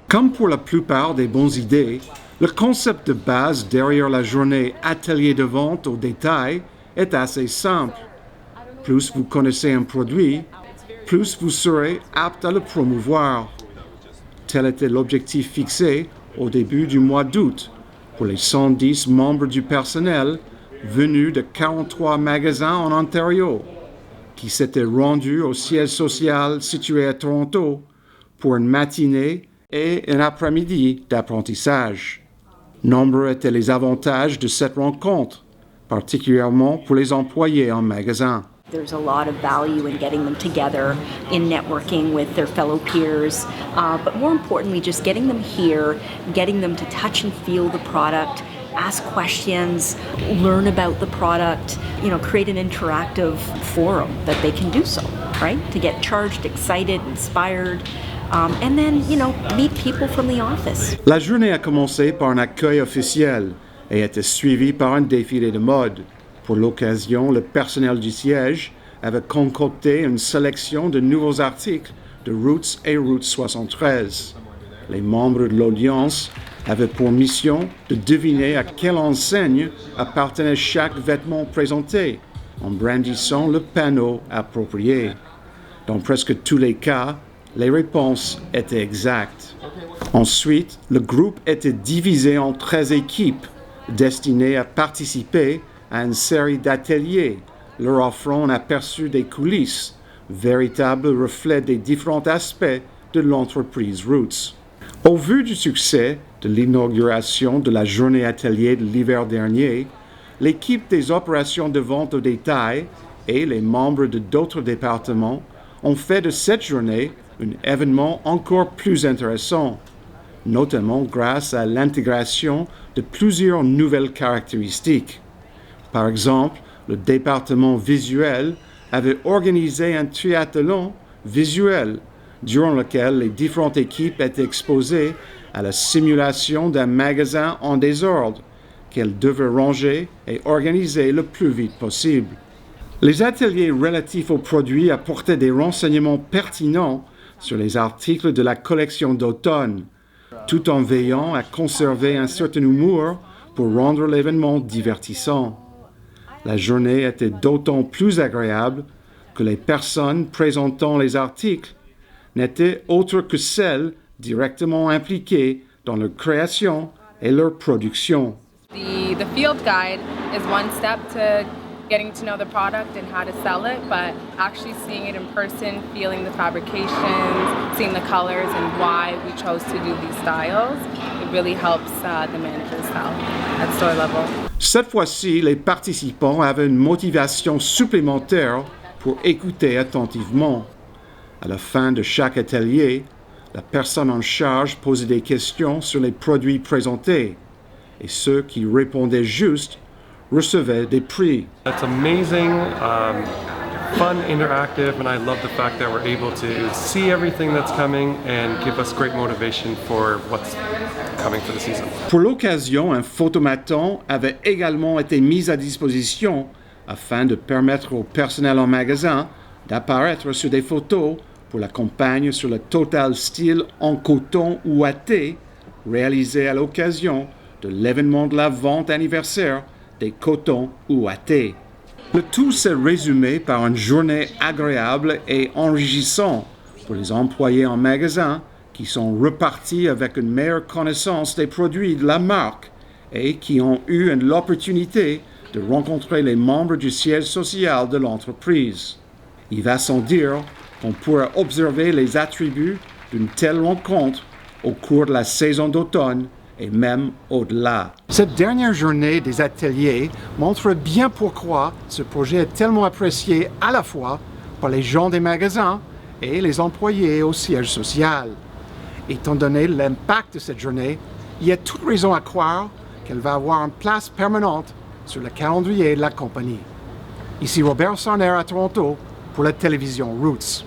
Comme pour la plupart des bonnes idées, le concept de base derrière la journée atelier de vente au détail est assez simple. Plus vous connaissez un produit, plus vous serez apte à le promouvoir. Tel était l'objectif fixé au début du mois d'août pour les 110 membres du personnel venus de 43 magasins en Ontario, qui s'étaient rendus au siège social situé à Toronto pour une matinée et un après-midi d'apprentissage. Nombreux étaient les avantages de cette rencontre, particulièrement pour les employés en magasin. There's a lot of value in getting them together, in networking with their fellow peers, but more importantly, just getting them here, getting them to touch and feel the product, ask questions, learn about the product, create an interactive forum that they can do so, right? To get charged, excited, inspired, and then, meet people from the office. La journée a commencé par un accueil officiel et a été suivie par un défilé de mode. Pour l'occasion, le personnel du siège avait concocté une sélection de nouveaux articles de Roots et Roots 73. Les membres de l'audience avaient pour mission de deviner à quelle enseigne appartenait chaque vêtement présenté, en brandissant le panneau approprié. Dans presque tous les cas, les réponses étaient exactes. Ensuite, le groupe était divisé en 13 équipes destinées à participer à une série d'ateliers, leur offrant un aperçu des coulisses, véritable reflet des différents aspects de l'entreprise Roots. Au vu du succès de l'inauguration de la journée atelier de l'hiver dernier, l'équipe des opérations de vente au détail et les membres de d'autres départements ont fait de cette journée un événement encore plus intéressant, notamment grâce à l'intégration de plusieurs nouvelles caractéristiques. Par exemple, le département visuel avait organisé un triathlon visuel durant lequel les différentes équipes étaient exposées à la simulation d'un magasin en désordre qu'elles devaient ranger et organiser le plus vite possible. Les ateliers relatifs aux produits apportaient des renseignements pertinents sur les articles de la collection d'automne, tout en veillant à conserver un certain humour pour rendre l'événement divertissant. La journée était d'autant plus agréable que les personnes présentant les articles n'étaient autres que celles directement impliquées dans leur création et leur production. The field guide is one step to getting to know the product and how to sell it, but actually seeing it in person, feeling the fabrications, seeing the colors and why we chose to do these styles, it really helps the managers sell at store level. Cette fois-ci, les participants avaient une motivation supplémentaire pour écouter attentivement. À la fin de chaque atelier, la personne en charge posait des questions sur les produits présentés, et ceux qui répondaient juste recevaient des prix. It's amazing, fun, interactive, and I love the fact that we're able to see everything that's coming and give us great motivation for what's coming for the season. Pour l'occasion, un photomaton avait également été mis à disposition afin de permettre au personnel en magasin d'apparaître sur des photos pour la campagne sur le Total Style en coton ouaté réalisée à l'occasion de l'événement de la vente anniversaire des cotons ouatés. Le tout s'est résumé par une journée agréable et enrichissante pour les employés en magasin qui sont repartis avec une meilleure connaissance des produits de la marque et qui ont eu l'opportunité de rencontrer les membres du siège social de l'entreprise. Il va sans dire qu'on pourra observer les attributs d'une telle rencontre au cours de la saison d'automne et même au-delà. Cette dernière journée des ateliers montre bien pourquoi ce projet est tellement apprécié à la fois par les gens des magasins et les employés au siège social. Étant donné l'impact de cette journée, il y a toute raison à croire qu'elle va avoir une place permanente sur le calendrier de la compagnie. Ici Robert Sarner à Toronto pour la télévision Roots.